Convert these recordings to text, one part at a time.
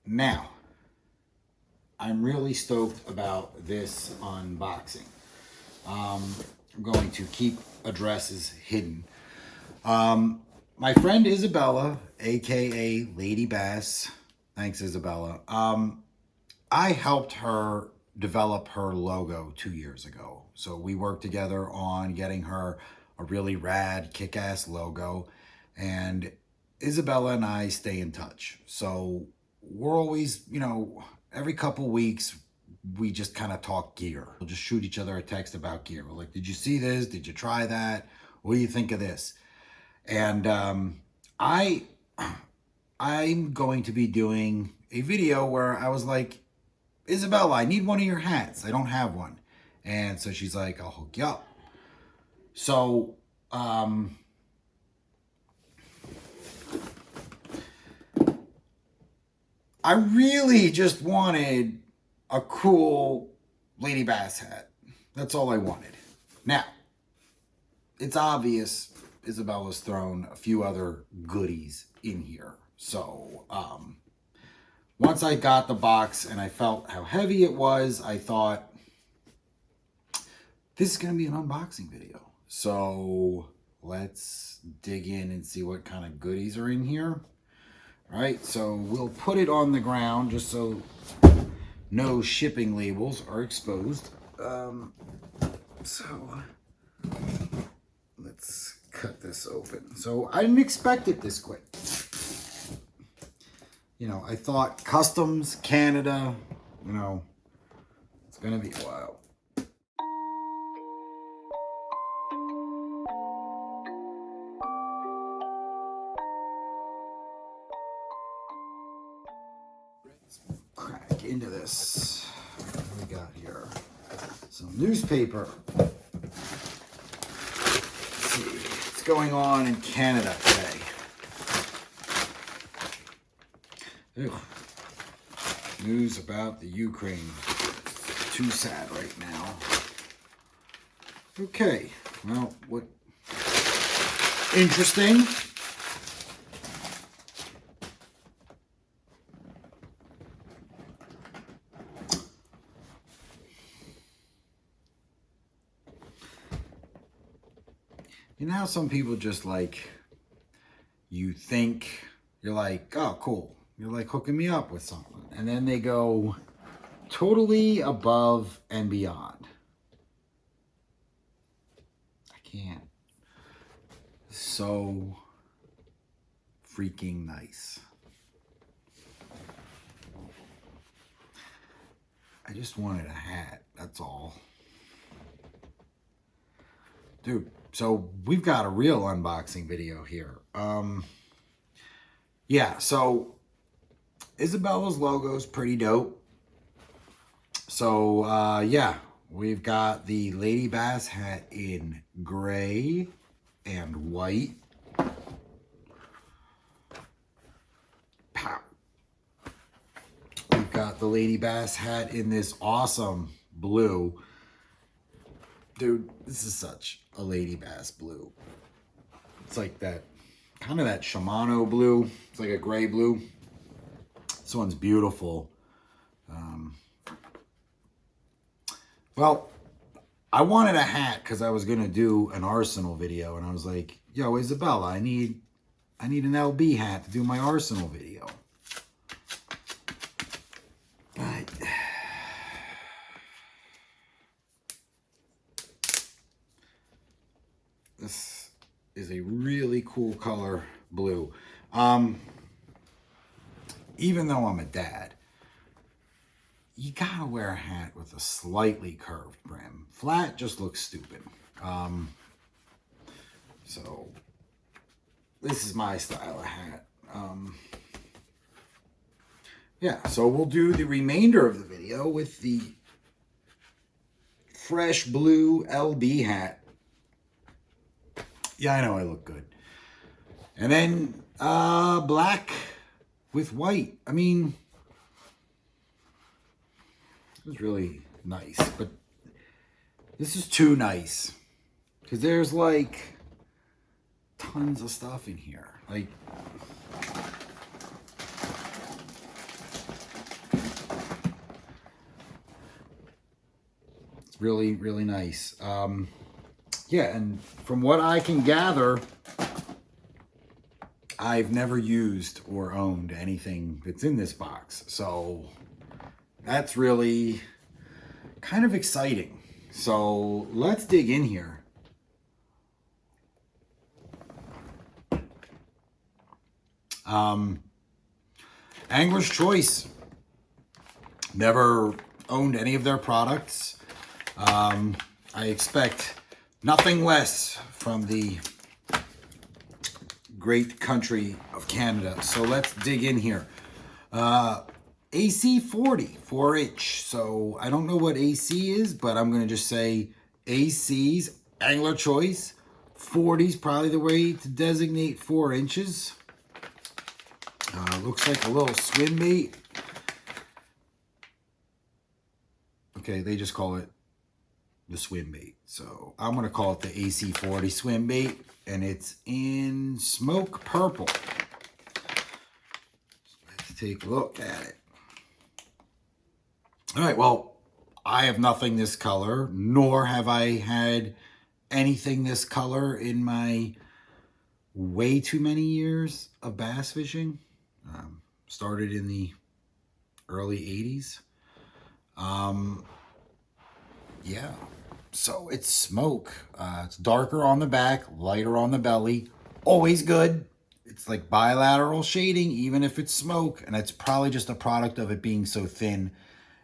Now, I'm really stoked about this unboxing. I'm going to keep addresses hidden. My friend Isabella, aka Ladybass, thanks Isabella. I helped her develop her logo 2 years ago. So we worked together on getting her a really rad, kick-ass logo. And Isabella and I stay in touch. So we're always, every couple weeks, we just kind of talk gear. We'll just shoot each other a text about gear. We're like, did you see this? Did you try that? What do you think of this? And I'm going to be doing a video where I was like, Isabella, I need one of your hats. I don't have one. And so she's like, I'll hook you up. So, I really just wanted a cool Ladybass hat. That's all I wanted. Now, it's obvious Isabella's thrown a few other goodies in here. So, once I got the box and I felt how heavy it was, I thought, this is going to be an unboxing video. So, let's dig in and see what kind of goodies are in here. All right, so we'll put it on the ground just so no shipping labels are exposed. So let's cut this open. So I didn't expect it this quick. I thought customs, Canada, it's gonna be a while. Let's crack into this. What do we got here? Some newspaper. Let's see what's going on in Canada today. Ew. News about the Ukraine. Too sad right now. Okay, well, what interesting. You know how some people just you think, you're like, oh, cool. You're like hooking me up with something. And then they go totally above and beyond. I can't. So freaking nice. I just wanted a hat, that's all. Dude, so we've got a real unboxing video here. Yeah, so Isabella's logo is pretty dope. So, yeah, we've got the Ladybass hat in gray and white. Pow. We've got the Ladybass hat in this awesome blue. Dude, this is such a Ladybass blue. It's like that, kind of that Shimano blue. It's like a gray blue. This one's beautiful. Well, I wanted a hat because I was going to do an Arsenal video. And I was like, yo, Isabella, I need an LB hat to do my Arsenal video. This is a really cool color blue. Even though I'm a dad, you gotta wear a hat with a slightly curved brim. Flat just looks stupid. So this is my style of hat. Yeah, so we'll do the remainder of the video with the fresh blue LB hat. Yeah, I know I look good. And then black with white. I mean, it was really nice, but this is too nice because there's like tons of stuff in here. Like, really, really nice. Yeah, and from what I can gather, I've never used or owned anything that's in this box. So that's really kind of exciting. So let's dig in here. Angler's Choice. Never owned any of their products. I expect nothing less from the great country of Canada. So let's dig in here. AC 40, 4-inch. So I don't know what AC is, but I'm going to just say AC's, Angler Choice. 40 is probably the way to designate 4 inches. Looks like a little swim bait. Okay, they just call it the swim bait. So I'm going to call it the AC 40 swim bait. And it's in smoke purple. Let's take a look at it. All right, well, I have nothing this color, nor have I had anything this color in my way too many years of bass fishing. Started in the early 80s. Yeah, so it's smoke. It's darker on the back, lighter on the belly. Always good. It's like bilateral shading, even if it's smoke. And it's probably just a product of it being so thin.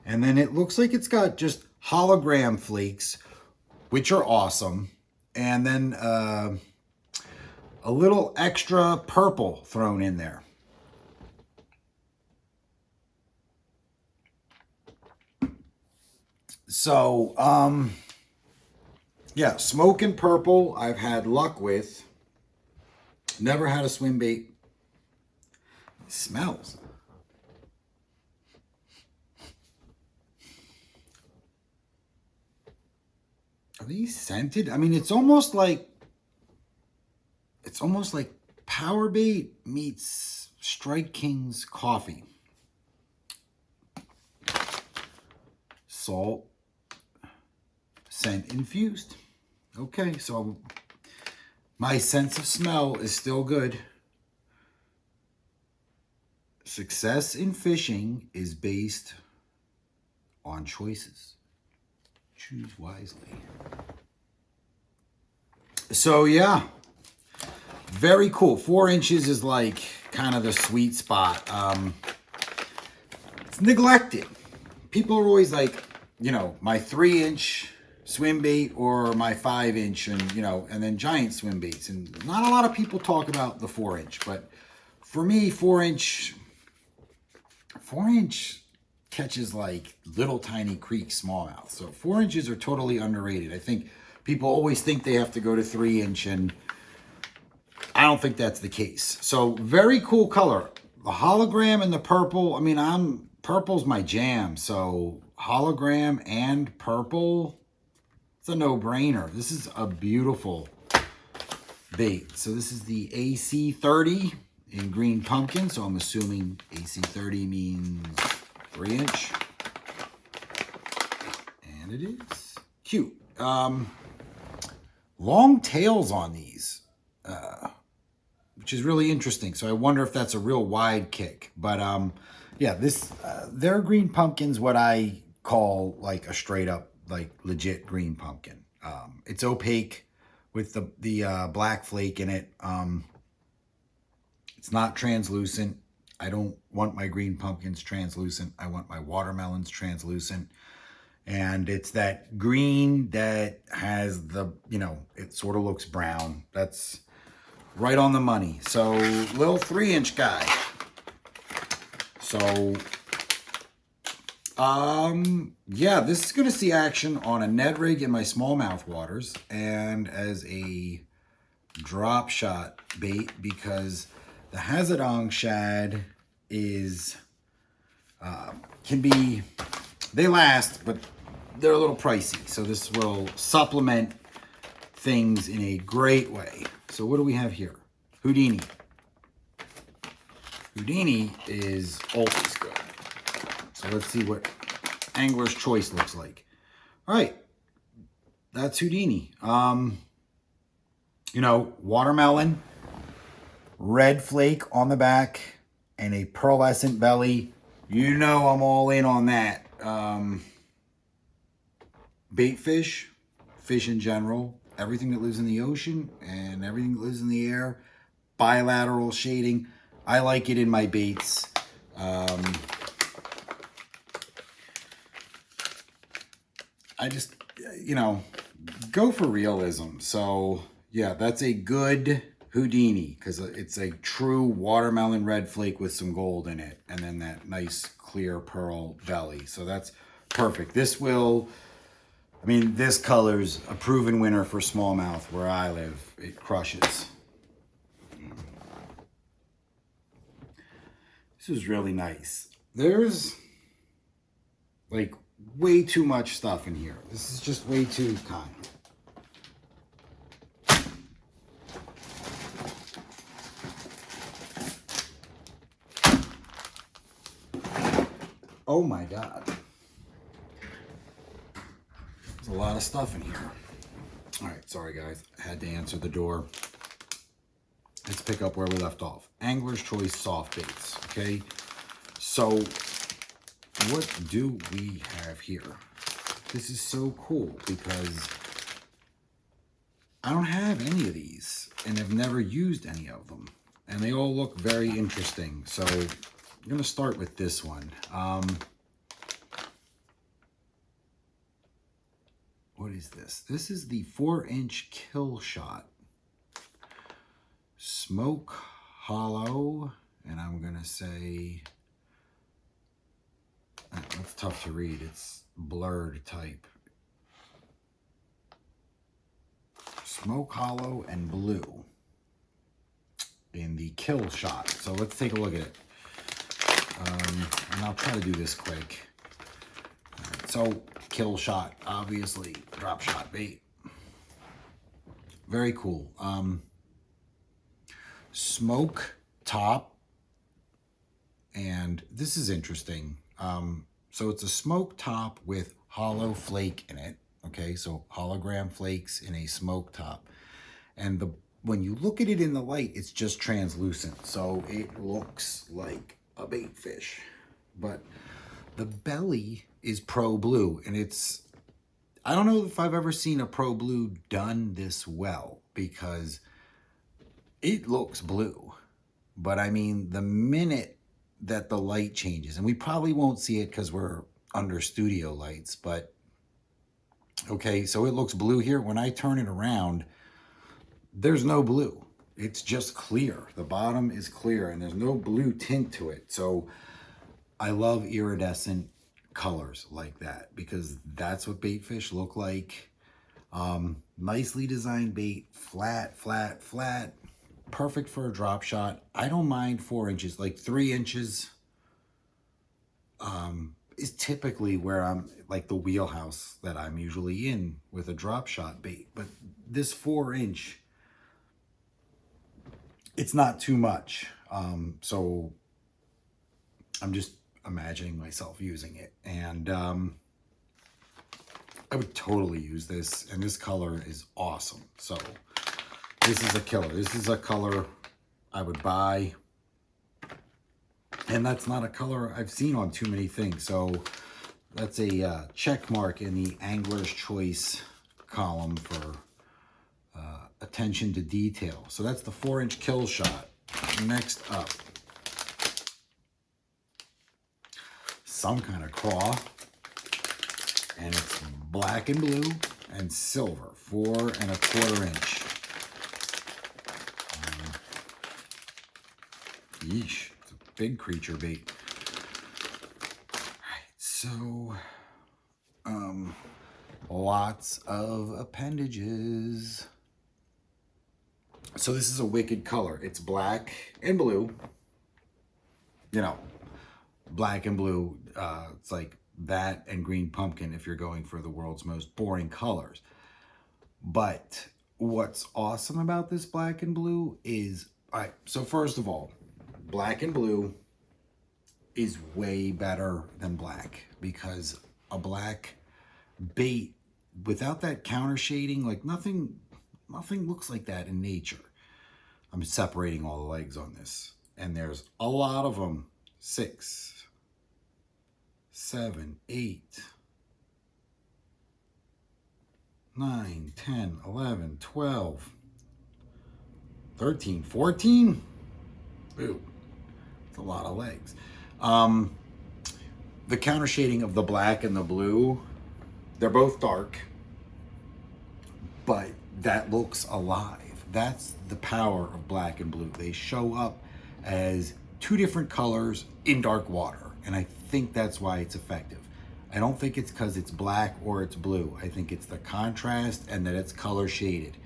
And then it looks like it's got just hologram flakes, which are awesome. And then a little extra purple thrown in there. So, yeah, smoke and purple I've had luck with. Never had a swim bait. It smells. Are these scented? I mean, it's almost like Power Bait meets Strike King's coffee. Salt, scent infused. Okay, so my sense of smell is still good. Success in fishing is based on choices. Choose wisely. So yeah, very cool. 4 inches is like kind of the sweet spot. It's neglected. People are always like, you know, my 3-inch swim bait or my 5-inch, and you know, and then giant swim baits. And not a lot of people talk about the 4-inch, but for me, 4-inch catches like little tiny creek smallmouth. So 4 inches are totally underrated. I think people always think they have to go to 3-inch, and I don't think that's the case. So very cool color. The hologram and the purple. I mean, purple's my jam. So hologram and purple, it's a no-brainer. This is a beautiful bait. So this is the AC 30 in green pumpkin. So I'm assuming AC 30 means 3-inch. And it is cute. Long tails on these, which is really interesting. So I wonder if that's a real wide kick. But yeah, this their green pumpkin's what I call like a straight up, like legit green pumpkin. It's opaque with the black flake in it. It's not translucent. I don't want my green pumpkins translucent. I want my watermelons translucent. And it's that green that has the, you know, it sort of looks brown. That's right on the money. So little 3-inch guy. So, yeah, this is going to see action on a Ned rig in my smallmouth waters and as a drop shot bait, because the Hazadong shad is, can be, they last, but they're a little pricey. So this will supplement things in a great way. So what do we have here? Houdini. Houdini is always good. So let's see what Angler's Choice looks like. All right, that's Houdini. You know, watermelon, red flake on the back, and a pearlescent belly. You know I'm all in on that. Bait fish, fish in general, everything that lives in the ocean and everything that lives in the air, bilateral shading. I like it in my baits. I just, you know, go for realism. So yeah, that's a good Houdini because it's a true watermelon red flake with some gold in it. And then that nice clear pearl belly. So that's perfect. This will, I mean, this color's a proven winner for smallmouth where I live. It crushes. This is really nice. There's like way too much stuff in here. This is just way too kind. Oh my God. There's a lot of stuff in here. All right, sorry guys. I had to answer the door. Let's pick up where we left off. Angler's Choice soft baits, okay? So what do we have here? This is so cool because I don't have any of these and have never used any of them. And they all look very interesting. So I'm gonna start with this one. What is this? This is the 4-inch kill shot. Smoke Hollow, and I'm gonna say, that's tough to read, it's blurred type. Smoke Hollow and blue in the kill shot. So let's take a look at it. And I'll try to do this quick. Right, so kill shot, obviously drop shot bait. Very cool. Smoke top, and this is interesting. So it's a smoke top with hollow flake in it. Okay, so hologram flakes in a smoke top, and when you look at it in the light, it's just translucent, so it looks like a bait fish. But the belly is pro blue, and I don't know if I've ever seen a pro blue done this well, because it looks blue, but I mean, the minute that the light changes, and we probably won't see it because we're under studio lights, but okay, so it looks blue here. When I turn it around, there's no blue. It's just clear. The bottom is clear and there's no blue tint to it. So I love iridescent colors like that because that's what bait fish look like. Nicely designed bait, flat, flat, flat. Perfect for a drop shot. I don't mind 4 inches, like 3 inches is typically where I'm, like the wheelhouse that I'm usually in with a drop shot bait. But this 4-inch, it's not too much. So I'm just imagining myself using it. And I would totally use this. And this color is awesome. So this is a killer. This is a color I would buy. And that's not a color I've seen on too many things. So that's a check mark in the Angler's Choice column for attention to detail. So that's the 4-inch kill shot. Next up, some kind of craw. And it's black and blue and silver, 4 1/4 inch. Yeesh, it's a big creature bait. All right, so lots of appendages. So this is a wicked color. It's black and blue. You know, black and blue. It's like that and green pumpkin if you're going for the world's most boring colors. But what's awesome about this black and blue is, all right, so first of all, black and blue is way better than black because a black bait without that counter shading, like nothing looks like that in nature. I'm separating all the legs on this, and there's a lot of them. 6, 7, 8, 9, 10, 11, 12, 13, 14. Ooh, it's a lot of legs. The counter shading of the black and the blue, they're both dark, but that looks alive. That's the power of black and blue. They show up as two different colors in dark water, and I think that's why it's effective. I don't think it's because it's black or it's blue. I think it's the contrast and that it's color shaded.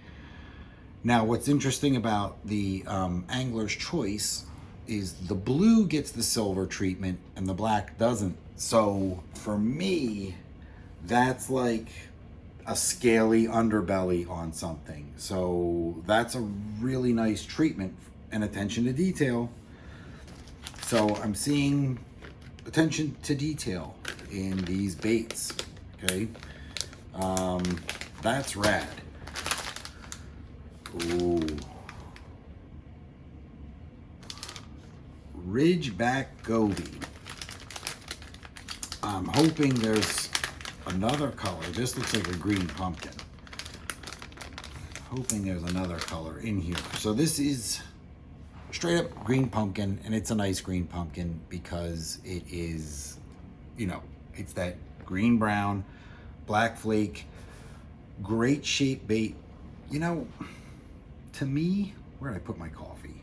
Now, what's interesting about the Angler's Choice is the blue gets the silver treatment and the black doesn't. So for me, that's like a scaly underbelly on something. So that's a really nice treatment and attention to detail. So I'm seeing attention to detail in these baits, okay? That's rad. Ooh. Ridgeback Goby. I'm hoping there's another color. This looks like a green pumpkin. Hoping there's another color in here. So this is straight up green pumpkin, and it's a nice green pumpkin because it is, you know, it's that green brown, black flake, great shape bait. You know, to me, where did I put my coffee?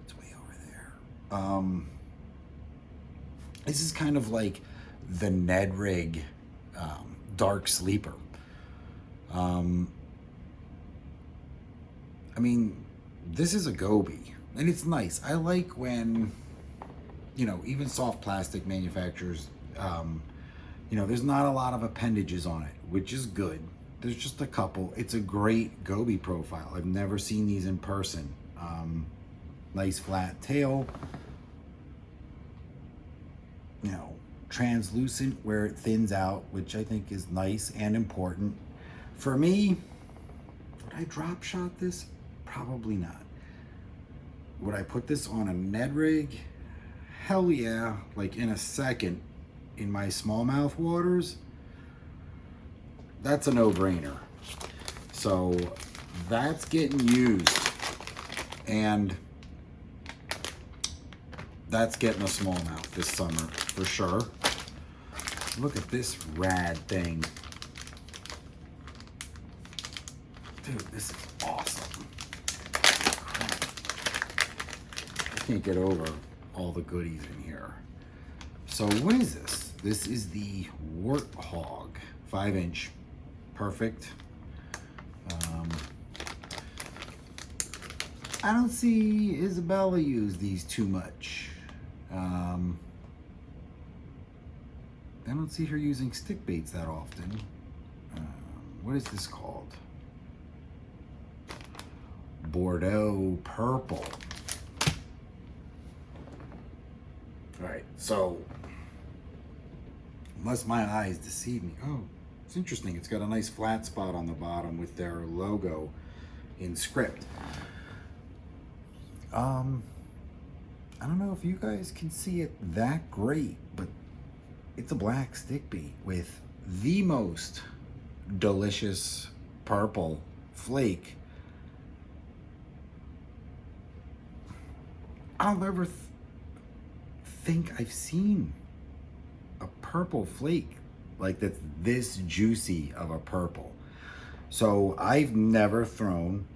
It's way over there. This is kind of like the Ned Rig dark sleeper. I mean, this is a goby, and it's nice. I like when, you know, even soft plastic manufacturers, you know, there's not a lot of appendages on it, which is good. There's just a couple. It's a great goby profile. I've never seen these in person. Nice flat tail, you know, translucent where it thins out, which I think is nice and important. For me, would I drop shot this? Probably not. Would I put this on a Ned Rig? Hell yeah, like in a second in my smallmouth waters. That's a no-brainer. So that's getting used, and that's getting a smallmouth this summer for sure. Look at this rad thing. Dude, this is awesome. Crap. I can't get over all the goodies in here. So what is this? This is the Warthog 5-inch. Perfect. I don't see Isabella use these too much. I don't see her using stick baits that often. What is this called? Bordeaux Purple. All right, so unless my eyes deceive me. Oh, it's interesting. It's got a nice flat spot on the bottom with their logo in script. I don't know if you guys can see it that great, but it's a black stick bait with the most delicious purple flake. I don't ever think I've seen a purple flake like that's this juicy of a purple. So I've never thrown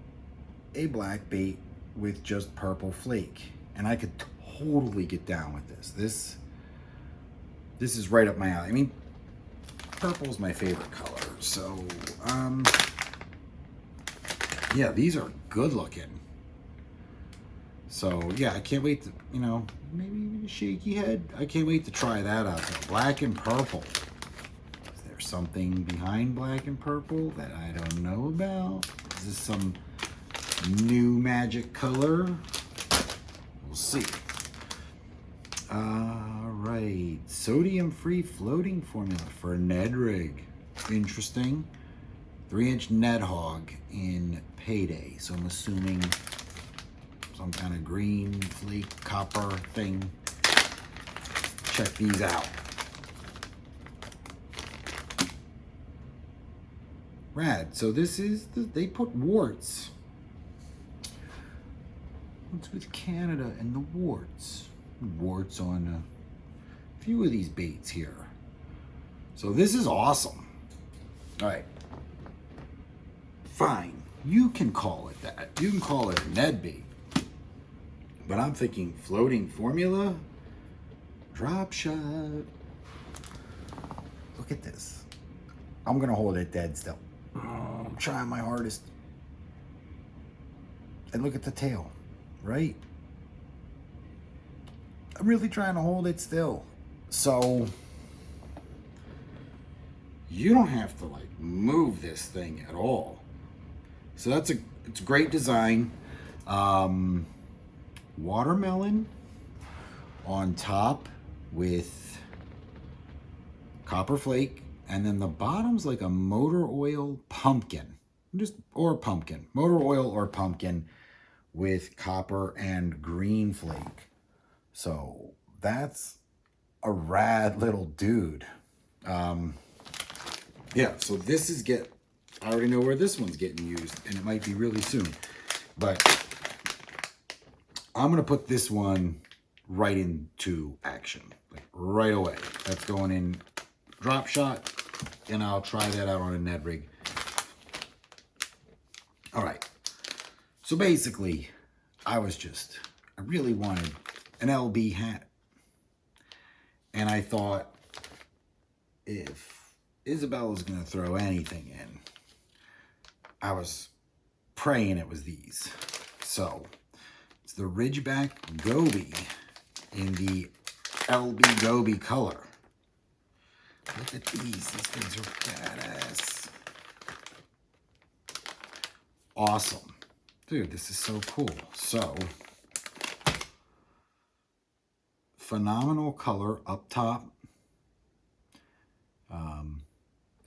a black bait with just purple flake, and I could totally get down with this. This is right up my alley. I mean, purple's my favorite color, so yeah, these are good looking. So yeah, I can't wait to, you know, maybe even a shaky head. I can't wait to try that out. Black and purple. Is there something behind black and purple that I don't know about? Is this some new magic color? We'll see. All right, sodium-free floating formula for Ned Rig. Interesting. 3-inch Ned Hog in Payday. So I'm assuming some kind of green flake copper thing. Check these out. Rad. So this is, they put warts. What's with Canada and the warts? Warts on a few of these baits here. So this is awesome. All right. Fine. You can call it that. You can call it a Ned bait. But I'm thinking floating formula, drop shot. Look at this. I'm going to hold it dead still. I'm trying my hardest. And look at the tail, right? I'm really trying to hold it still. So you don't have to like move this thing at all. So it's a great design. Watermelon on top with copper flake, and then the bottom's like a motor oil pumpkin, motor oil or pumpkin with copper and green flake. So that's a rad little dude. Yeah, so this is I already know where this one's getting used, and it might be really soon, but I'm gonna put this one right into action, like right away. That's going in drop shot, and I'll try that out on a Ned rig. All right, so basically, I really wanted an LB hat, and I thought if Isabella's gonna throw anything in, I was praying it was these. So it's the Ridgeback Goby in the LB Goby color. Look at these things are badass. Awesome. Dude, this is so cool. So, phenomenal color up top.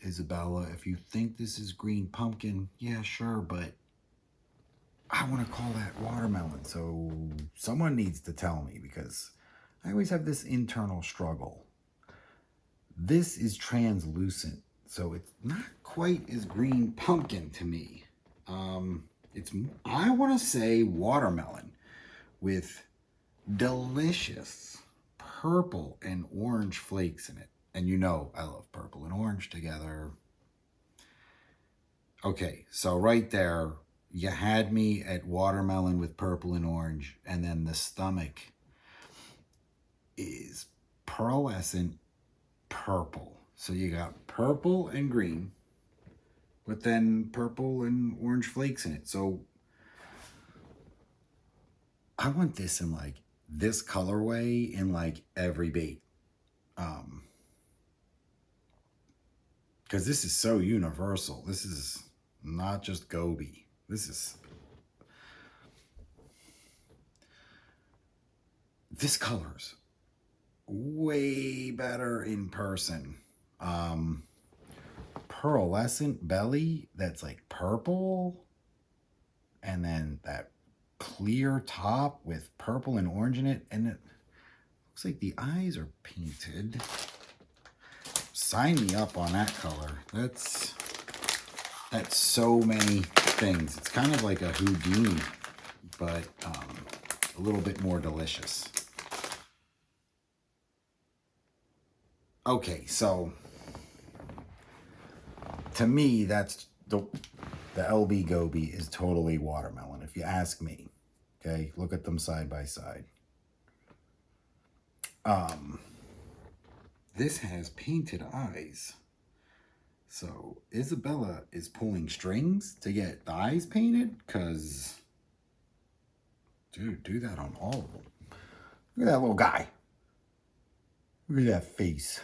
Isabella, if you think this is green pumpkin, yeah, sure, but I want to call that watermelon. So someone needs to tell me, because I always have this internal struggle. This is translucent, so it's not quite as green pumpkin to me. I want to say watermelon with delicious purple and orange flakes in it. And you know I love purple and orange together. Okay, so right there, you had me at watermelon with purple and orange, and then the stomach is pearlescent purple. So you got purple and green, but then purple and orange flakes in it. So I want this in like this colorway in like every bait. Because this is so universal. This is not just Goby. This color's way better in person. Pearlescent belly that's like purple, and then that clear top with purple and orange in it, and it looks like the eyes are painted. Sign me up on that color. That's so many things. It's kind of like a Houdini, but a little bit more delicious. Okay, so to me, that's the LB Goby is totally watermelon, if you ask me. Okay, look at them side by side. This has painted eyes. So Isabella is pulling strings to get the eyes painted, because, dude, do that on all of them. Look at that little guy. Look at that face.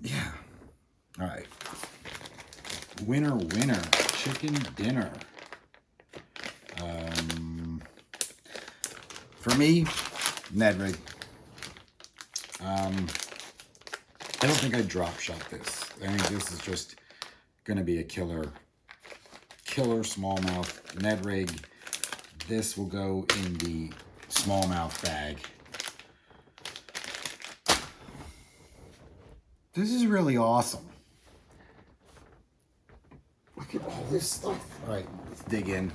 Yeah. All right. Winner, winner. Chicken dinner. For me, Ned rig. I don't think I drop shot this. I think this is just going to be a killer smallmouth Ned rig. This will go in the smallmouth bag. This is really awesome. Look at all this stuff. All right, let's dig in.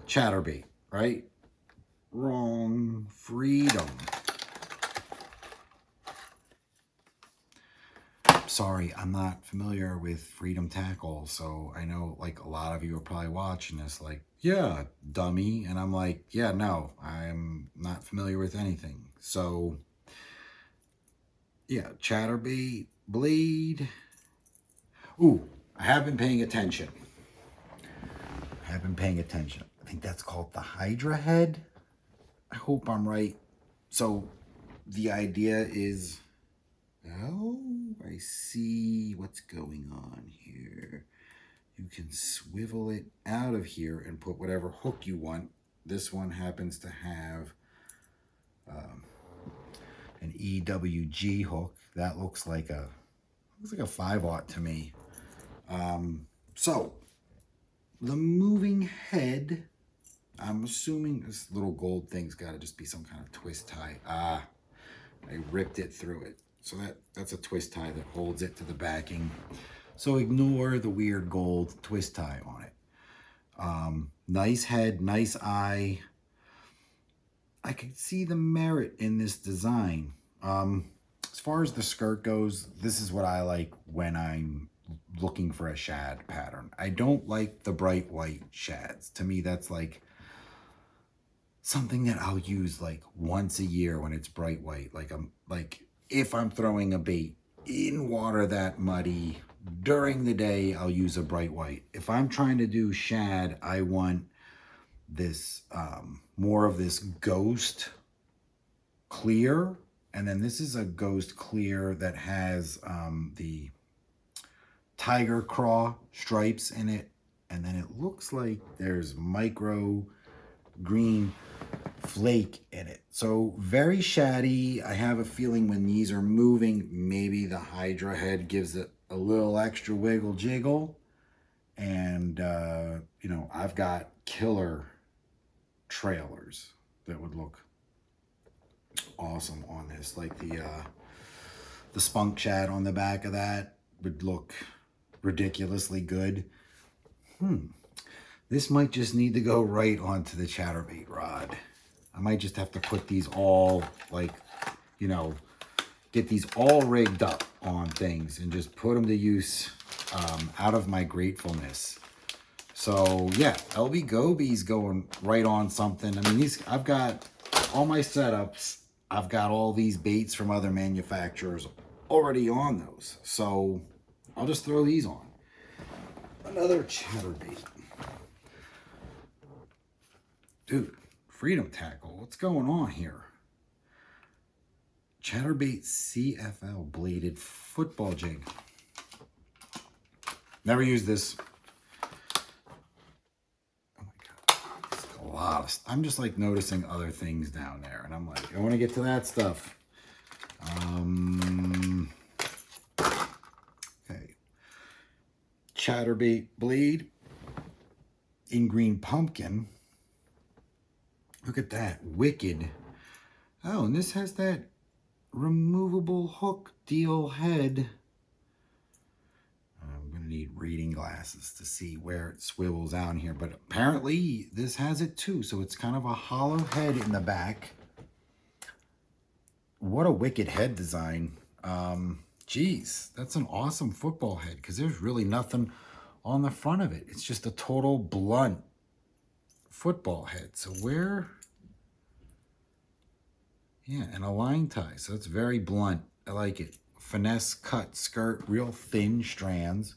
Chatterbait, right? Wrong. Freedom. Sorry, I'm not familiar with Freedom Tackle, so I know like a lot of you are probably watching this like, yeah, dummy. And I'm like, yeah, no, I'm not familiar with anything. So, yeah, chatterbait, blade. Ooh, I have been paying attention. I think that's called the Hydra head. I hope I'm right. So the idea is, oh, I see what's going on here. You can swivel it out of here and put whatever hook you want. This one happens to have an EWG hook. That looks like a 5/0 to me. So the moving head, I'm assuming this little gold thing's got to just be some kind of twist tie. I ripped it through it. So that's a twist tie that holds it to the backing. So ignore the weird gold twist tie on it. Nice head, nice eye. I can see the merit in this design. As far as the skirt goes, this is what I like when I'm looking for a shad pattern. I don't like the bright white shads. To me, that's like something that I'll use like once a year when it's bright white. Like if I'm throwing a bait in water that muddy during the day, I'll use a bright white. If I'm trying to do shad, I want this more of this ghost clear, and then this is a ghost clear that has the tiger craw stripes in it, and then it looks like there's micro green flake in it. So very shady. I have a feeling when these are moving, maybe the Hydra head gives it a little extra wiggle jiggle. And you know, I've got killer trailers that would look awesome on this. Like the spunk shad on the back of that would look ridiculously good. This might just need to go right onto the chatterbait rod. I might just have to put these all, like, you know, get these all rigged up on things and just put them to use out of my gratefulness. So yeah, LB Goby's going right on something. I mean, I've got all my setups. I've got all these baits from other manufacturers already on those. So I'll just throw these on. Another chatterbait. Dude, Freedom Tackle, what's going on here? Chatterbait CFL bladed football jig. Never used this. Oh my God, this is a lot of stuff. I'm just like noticing other things down there, and I'm like, I want to get to that stuff. Okay. Chatterbait blade in green pumpkin. Look at that, wicked. Oh, and this has that removable hook deal head. I'm gonna need reading glasses to see where it swivels down here, but apparently this has it too. So it's kind of a hollow head in the back. What a wicked head design. Geez, that's an awesome football head because there's really nothing on the front of it. It's just a total blunt football head. So where? Yeah, and a line tie. So it's very blunt. I like it. Finesse cut skirt, real thin strands.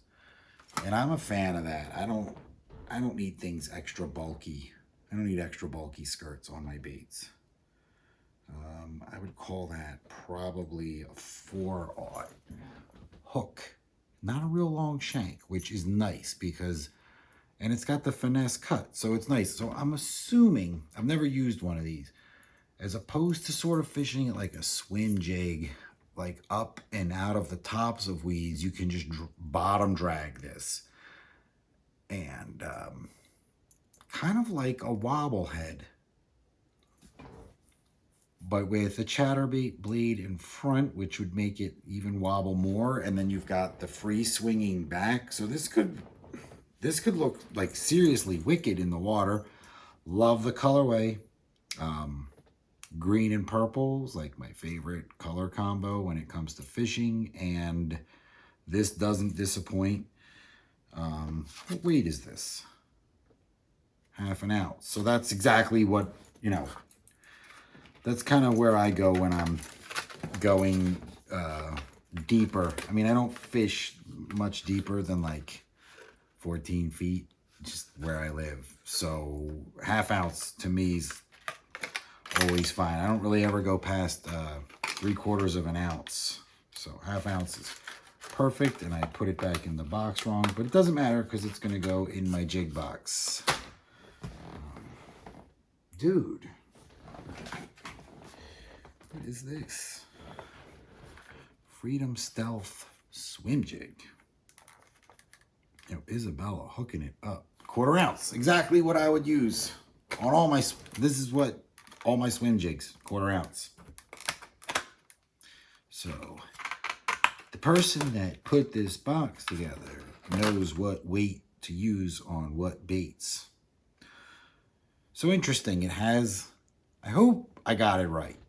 And I'm a fan of that. I don't need things extra bulky. I don't need extra bulky skirts on my baits. I would call that probably a 4/0 hook. Not a real long shank, which is nice because, and it's got the finesse cut, so it's nice. So I'm assuming, I've never used one of these, as opposed to sort of fishing it like a swim jig, like up and out of the tops of weeds, you can just bottom drag this. And kind of like a wobble head, but with a chatterbait blade in front, which would make it even wobble more. And then you've got the free swinging back. So this could look like seriously wicked in the water. Love the colorway. Green and purple is like my favorite color combo when it comes to fishing, and this doesn't disappoint. What weight is this? 1/2 ounce. So that's exactly what, you know, that's kind of where I go when I'm going deeper. I mean, I don't fish much deeper than like 14 feet, just where I live. So 1/2 ounce to me is always fine. I don't really ever go past 3/4 ounce. So 1/2 ounce is perfect, and I put it back in the box wrong, but it doesn't matter because it's going to go in my jig box. Dude, what is this? Freedom Stealth Swim Jig. You know, Isabella hooking it up. 1/4 ounce, exactly what I would use on all my, this is what all my swim jigs, 1/4 ounce. So the person that put this box together knows what weight to use on what baits. So interesting. It has, I hope I got it right,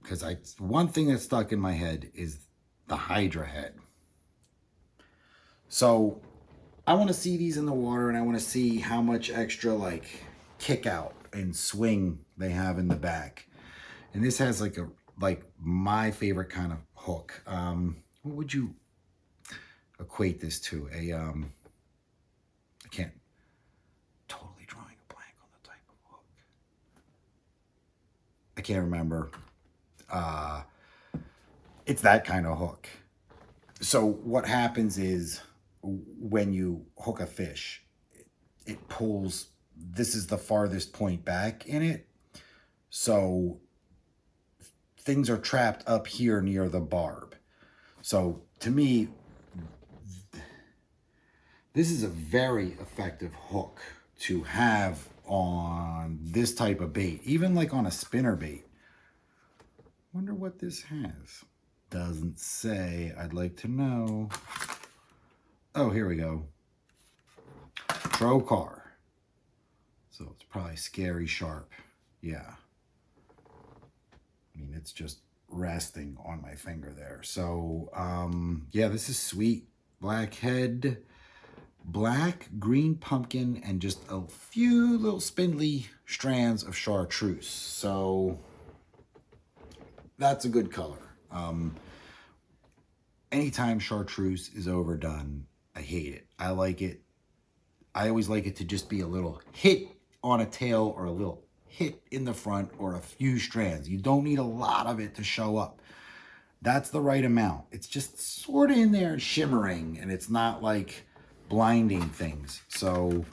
because one thing that stuck in my head is the Hydra head. So I want to see these in the water, and I want to see how much extra like kick out and swing they have in the back. And this has like my favorite kind of hook. What would you equate this to? I can't, totally drawing a blank on the type of hook. I can't remember. It's that kind of hook. So what happens is when you hook a fish, it pulls, this is the farthest point back in it. So things are trapped up here near the barb. So to me, this is a very effective hook to have on this type of bait, even like on a spinner bait. Wonder what this has. Doesn't say. I'd like to know. Oh, here we go. Trocar. So it's probably scary sharp. Yeah. I mean, it's just resting on my finger there. So, yeah, this is sweet. Black head, black, green pumpkin, and just a few little spindly strands of chartreuse. So that's a good color. Anytime chartreuse is overdone, I hate it. I like it. I always like it to just be a little hit on a tail or a little hit in the front or a few strands. You don't need a lot of it to show up. That's the right amount. It's just sort of in there shimmering, and it's not like blinding things. So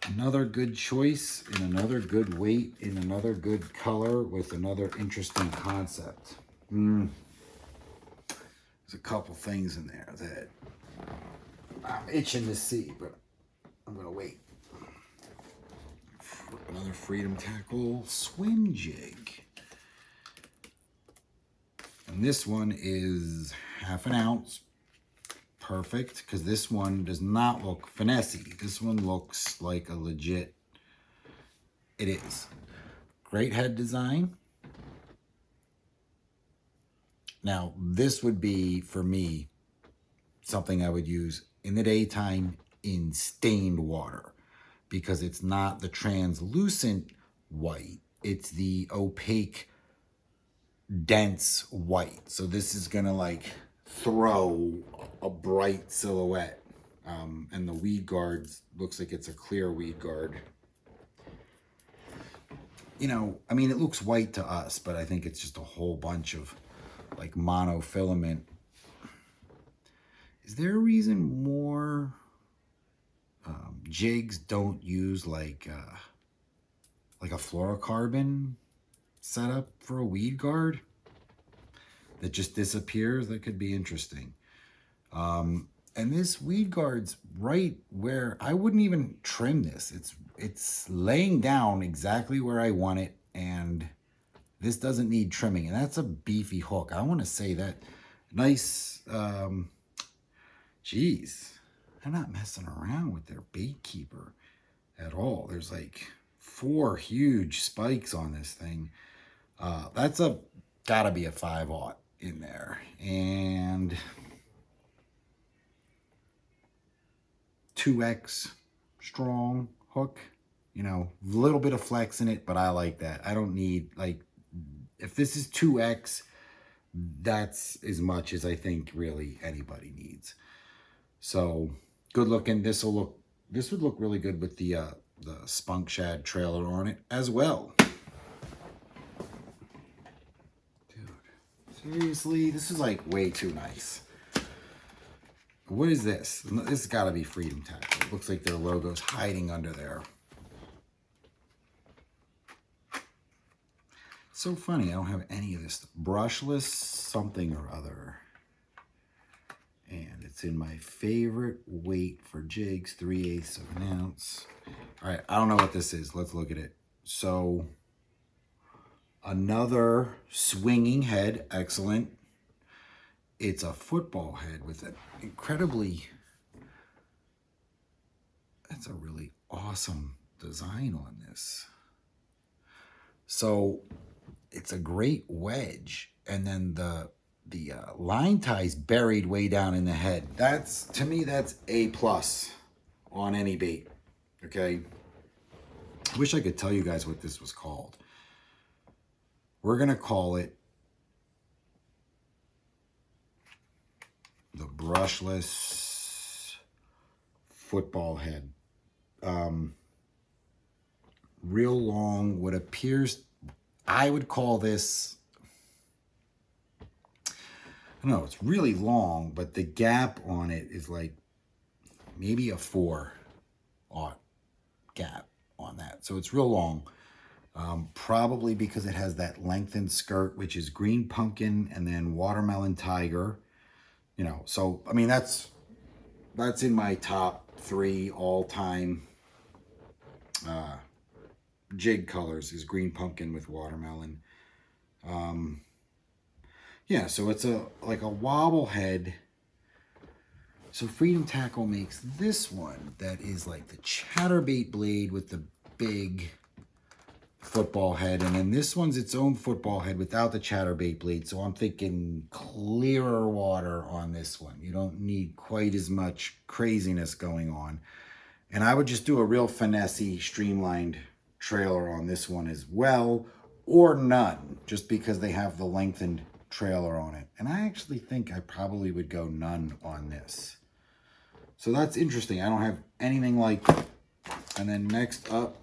another good choice in another good weight in another good color with another interesting concept. There's a couple things in there that I'm itching to see, but I'm gonna wait. Another Freedom Tackle swim jig. And this one is 1/2 ounce. Perfect, because this one does not look finessey. This one looks like a legit, it is. Great head design. Now, this would be, for me, something I would use in the daytime in stained water, because it's not the translucent white, it's the opaque, dense white. So this is gonna like throw a bright silhouette. And the weed guard looks like it's a clear weed guard. You know, I mean, it looks white to us, but I think it's just a whole bunch of like monofilament. Is there a reason more jigs don't use like a fluorocarbon setup for a weed guard? that just disappears. That could be interesting. And this weed guard's right where I wouldn't even trim this. It's laying down exactly where I want it, and this doesn't need trimming. And that's a beefy hook. I want to say that nice. Geez, they're not messing around with their bait keeper at all. There's like 4 huge spikes on this thing. That's gotta be a 5/0 in there, and 2X strong hook. You know, a little bit of flex in it, but I like that. I don't need, like, if this is 2X, that's as much as I think really anybody needs. So good looking. This would look really good with the spunk shad trailer on it as well. Dude, seriously, this is like way too nice. What is this? This has got to be Freedom Tackle. It looks like their logo's hiding under there. So funny, I don't have any of this. Brushless something or other. And it's in my favorite weight for jigs, 3/8 of an ounce. All right, I don't know what this is. Let's look at it. So, another swinging head, excellent. It's a football head with an incredibly, that's a really awesome design on this. So, it's a great wedge, and then the line tie's buried way down in the head. That's, to me, that's A+ on any bait. Okay. I wish I could tell you guys what this was called. We're gonna call it the brushless football head. Real long, what appears, I would call this, I don't know, it's really long, but the gap on it is like maybe a 4/0 gap on that. So it's real long. Probably because it has that lengthened skirt, which is green pumpkin and then watermelon tiger. You know, so I mean that's in my top 3 all-time jig colors is green pumpkin with watermelon. Yeah, so it's like a wobble head. So Freedom Tackle makes this one that is like the chatterbait blade with the big football head, and then this one's its own football head without the chatterbait blade. So I'm thinking clearer water on this one. You don't need quite as much craziness going on. And I would just do a real finessey, streamlined trailer on this one as well, or none, just because they have the lengthened trailer on it. And I actually think I probably would go none on this. So that's interesting. I don't have anything like it. And then next up,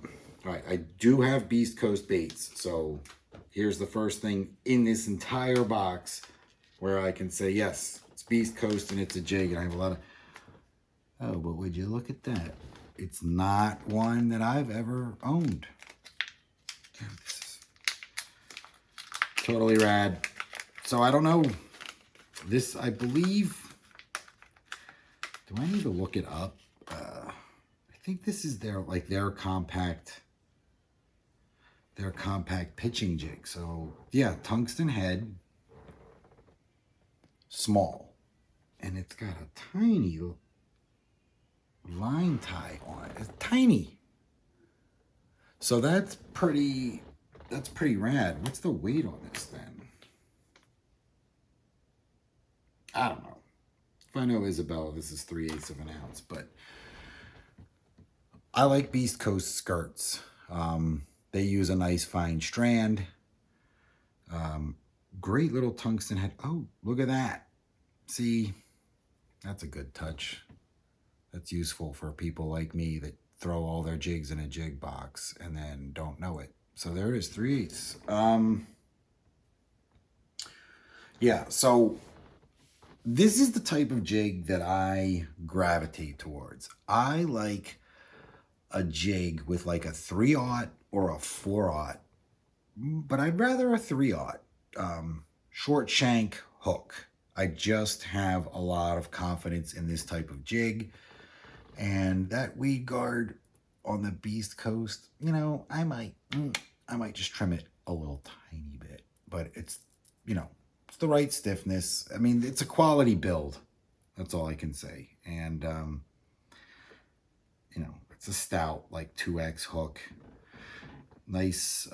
all right, I do have Beast Coast baits. So here's the first thing in this entire box where I can say, yes, it's Beast Coast and it's a jig. And I have a lot of, oh, but would you look at that? It's not one that I've ever owned. This is totally rad. So I don't know. This, I believe, do I need to look it up? I think this is their compact pitching jig. So yeah, tungsten head, small, and it's got a tiny line tie on it. It's tiny. So that's pretty rad. What's the weight on this then? I don't know. If I know Isabella, this is 3/8 of an ounce, but I like Beast Coast skirts. They use a nice fine strand. Great little tungsten head. Oh, look at that. See, that's a good touch. That's useful for people like me that throw all their jigs in a jig box and then don't know it. So there it is, 3/8. Yeah, so this is the type of jig that I gravitate towards. I like a jig with like a 3/0 or a 4/0, but I'd rather a 3/0. short shank hook. I just have a lot of confidence in this type of jig. And that weed guard on the Beast Coast, you know, I might just trim it a little tiny bit. But it's, you know, it's the right stiffness. I mean, it's a quality build. That's all I can say. And, you know, it's a stout, like 2X hook. Nice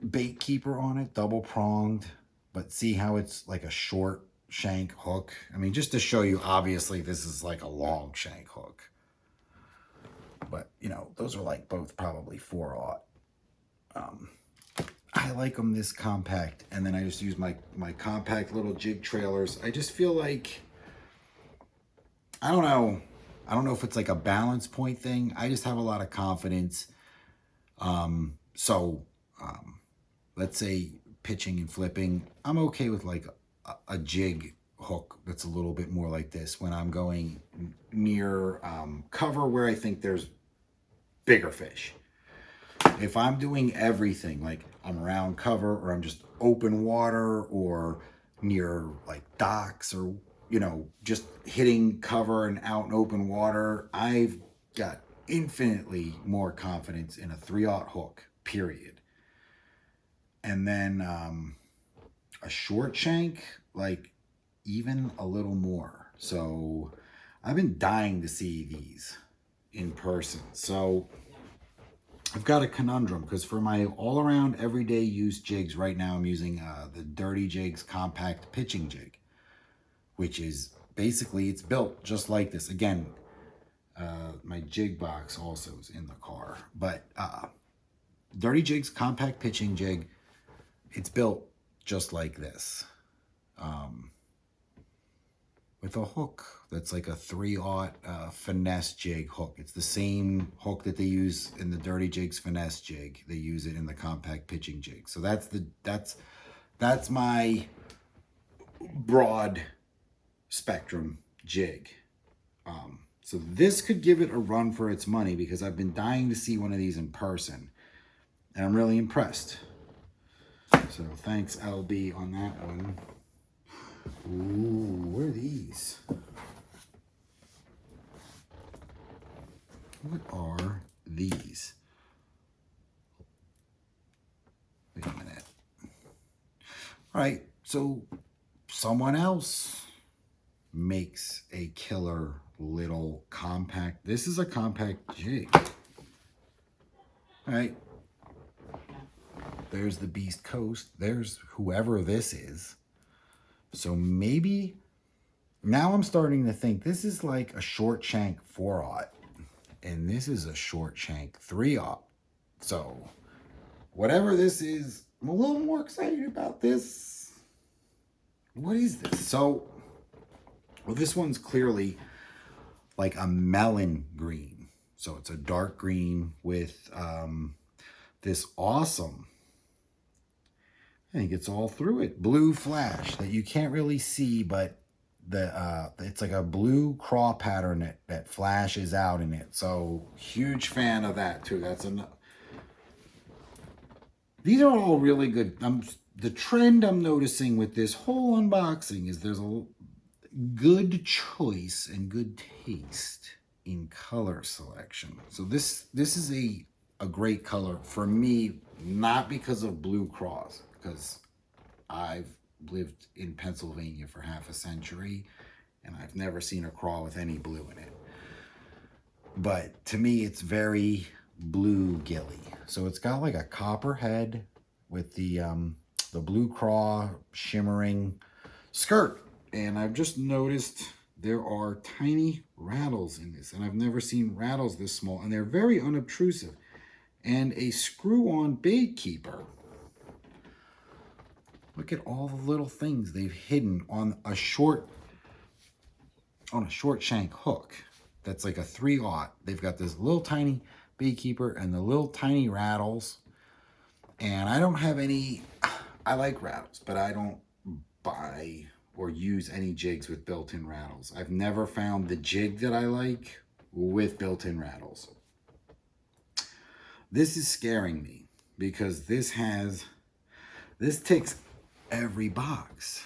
bait keeper on it, double pronged. But see how it's like a short shank hook? I mean, just to show you, obviously, this is like a long shank hook. But, you know, those are like both probably 4/0. I like them this compact. And then I just use my compact little jig trailers. I just feel like, I don't know if it's like a balance point thing. I just have a lot of confidence. Let's say pitching and flipping, I'm okay with like a jig hook that's a little bit more like this when I'm going near cover where I think there's bigger fish. If I'm doing everything, like I'm around cover or I'm just open water or near like docks or, you know, just hitting cover and out in open water, I've got infinitely more confidence in a 3/0 hook, period. And then a short shank, like even a little more. So I've been dying to see these in person. So I've got a conundrum because for my all-around everyday use jigs right now, I'm using the Dirty Jigs compact pitching jig, which is basically, it's built just like this. Again, my jig box also is in the car, but Dirty Jigs compact pitching jig, it's built just like this, with a hook that's like a 3/0 finesse jig hook. It's the same hook that they use in the Dirty Jigs finesse jig. They use it in the compact pitching jig. So that's my broad spectrum jig. So this could give it a run for its money because I've been dying to see one of these in person, and I'm really impressed. So thanks, LB, on that one. Ooh, what are these? What are these? Wait a minute. All right, so someone else makes a killer little compact. This is a compact jig. All right. There's the Beast Coast. There's whoever this is. So maybe now I'm starting to think this is like a short shank 4/0 and this is a short shank 3/0. So whatever this is, I'm a little more excited about this. What is this? So, well, this one's clearly like a melon green. So it's a dark green with this awesome, I think it's all through it, blue flash that you can't really see, but it's like a blue craw pattern that flashes out in it. So huge fan of that too. These are all really good. The trend I'm noticing with this whole unboxing is there's a good choice and good taste in color selection. So this is a great color for me, not because of blue craws, because I've lived in Pennsylvania for half a century and I've never seen a craw with any blue in it. But to me, it's very blue gilly. So it's got like a copper head with the blue craw shimmering skirt. And I've just noticed there are tiny rattles in this, and I've never seen rattles this small, and they're very unobtrusive. And a screw-on bait keeper. Look at all the little things they've hidden on a short shank hook. That's like a 3/0. They've got this little tiny bait keeper and the little tiny rattles. And I don't have any, I like rattles, but I don't buy or use any jigs with built-in rattles. I've never found the jig that I like with built-in rattles. This is scaring me because this takes every box.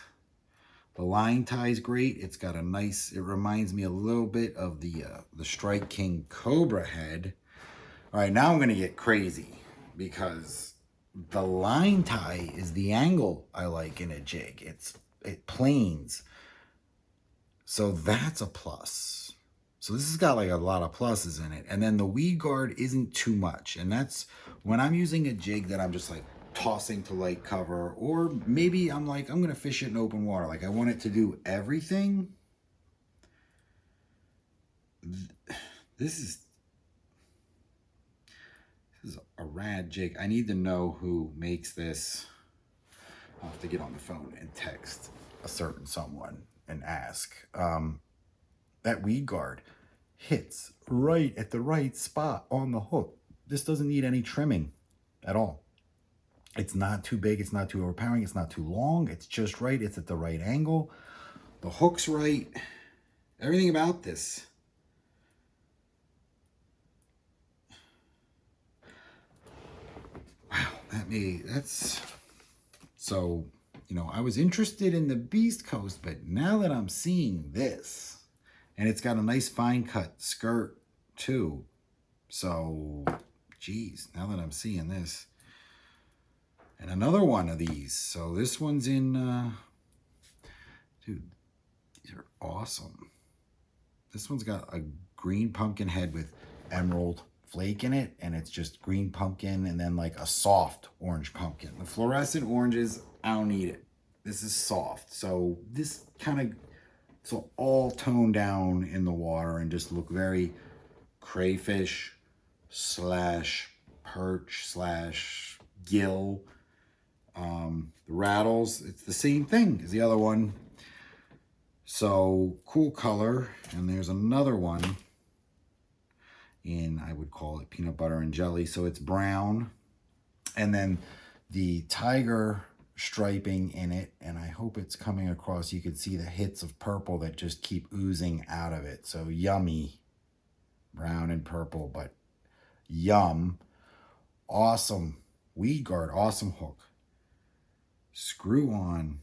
The line tie is great. It's got a nice, it reminds me a little bit of the Strike King Cobra head. All right, now I'm gonna get crazy because the line tie is the angle I like in a jig. It planes. So that's a plus. So this has got like a lot of pluses in it. And then the weed guard isn't too much. And that's when I'm using a jig that I'm just like tossing to light cover, or maybe I'm like, I'm going to fish it in open water. Like I want it to do everything. This is a rad jig. I need to know who makes this. I'll have to get on the phone and text a certain someone and ask. That weed guard hits right at the right spot on the hook. This doesn't need any trimming at all. It's not too big, it's not too overpowering, it's not too long, it's just right, it's at the right angle. The hook's right. Everything about this. Wow, that's so, you know, I was interested in the Beast Coast, but now that I'm seeing this, and it's got a nice fine cut skirt too. So, geez, now that I'm seeing this. And another one of these. So this one's in, dude, these are awesome. This one's got a green pumpkin head with emerald flake in it. And it's just green pumpkin and then like a soft orange pumpkin. The fluorescent oranges, I don't need it. This is soft. So this kind of, so all toned down in the water and just look very crayfish slash perch slash gill. The rattles, it's the same thing as the other one. So cool color. And there's another one in, I would call it peanut butter and jelly. So it's brown. And then the tiger striping in it. And I hope it's coming across. You can see the hits of purple that just keep oozing out of it. So yummy. Brown and purple, but yum. Awesome weed guard, awesome hook. Screw on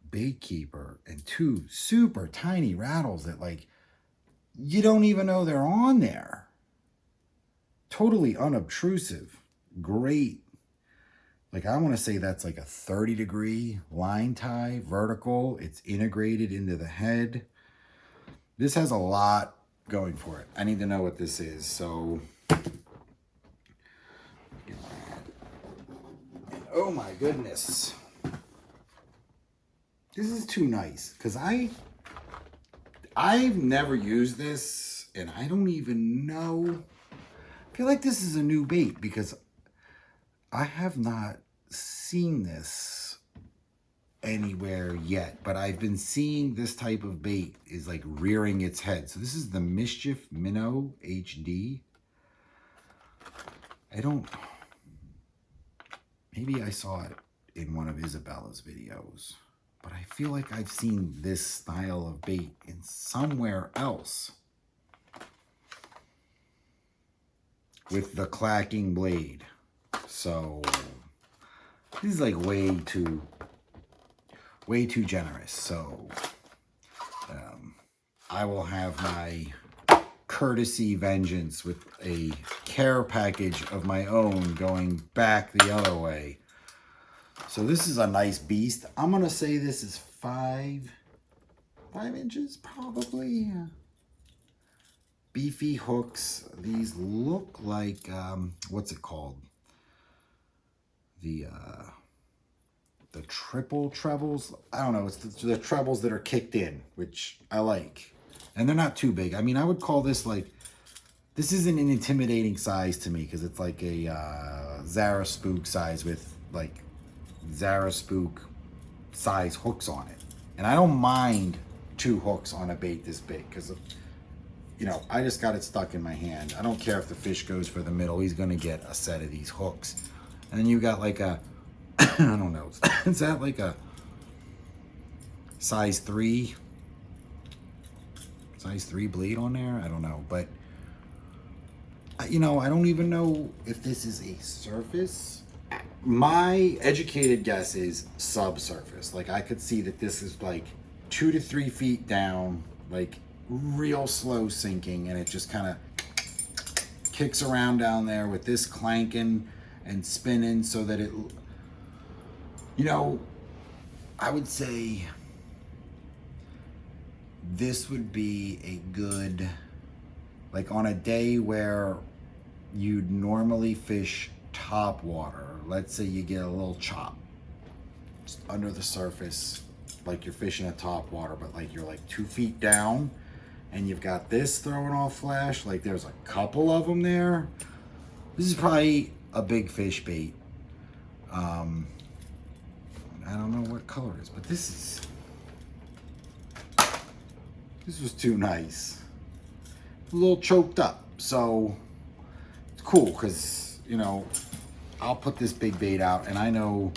bait keeper and two super tiny rattles that like you don't even know they're on there. Totally unobtrusive. Great. Like I want to say that's like a 30-degree line tie, vertical. It's integrated into the head. This has a lot going for it. I need to know what this is. So oh my goodness. This is too nice because I've never used this and I don't even know. I feel like this is a new bait because I have not seen this anywhere yet, but I've been seeing this type of bait is like rearing its head. So this is the Mischief Minnow HD. Maybe I saw it in one of Isabella's videos, but I feel like I've seen this style of bait in somewhere else with the clacking blade. So this is like way too generous. So I will have my courtesy vengeance with a care package of my own going back the other way. So this is a nice beast. I'm gonna say this is 5 inches probably. Beefy hooks. These look like what's it called? The triple trebles. I don't know. It's the trebles that are kicked in, which I like. And they're not too big. I mean, I would call this like, this isn't an intimidating size to me because it's like a Zara Spook size with like Zara Spook size hooks on it. And I don't mind 2 hooks on a bait this big because, you know, I just got it stuck in my hand. I don't care if the fish goes for the middle. He's going to get a set of these hooks. And then you got like a, I don't know, is that like a size 3 blade on there? I don't know, but you know, I don't even know if this is a surface My educated guess is subsurface. Like, I could see that this is like 2 to 3 feet down, like real slow sinking, and it just kind of kicks around down there with this clanking and spinning so that it, you know, I would say this would be a good, like on a day where you'd normally fish top water. Let's say you get a little chop just under the surface, like you're fishing at top water, but like you're like 2 feet down and you've got this throwing off flash, like there's a couple of them there. This is probably a big fish bait. I don't know what color it is, but this was too nice. A little choked up, so it's cool because, you know, I'll put this big bait out, and I know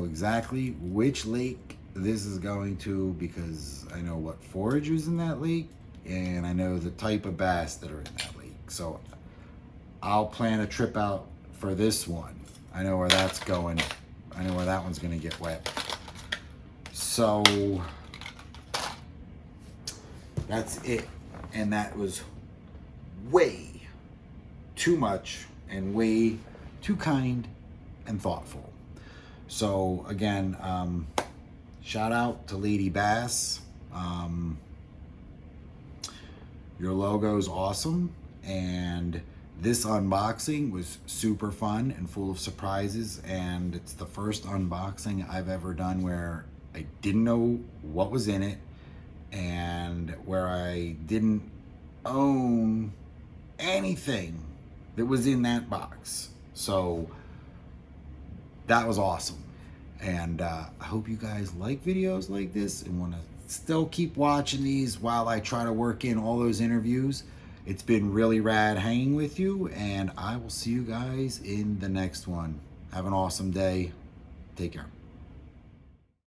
exactly which lake this is going to, because I know what forage is in that lake, and I know the type of bass that are in that lake. So I'll plan a trip out for this one. I know where that's going. I know where that one's gonna get wet. So that's it. And that was way too much and way too kind and thoughtful. So again, shout out to Ladybass. Your logo's awesome, and this unboxing was super fun and full of surprises, and it's the first unboxing I've ever done where I didn't know what was in it and where I didn't own anything that was in that box. So that was awesome. And I hope you guys like videos like this and want to still keep watching these while I try to work in all those interviews. It's been really rad hanging with you, and I will see you guys in the next one. Have an awesome day. Take care.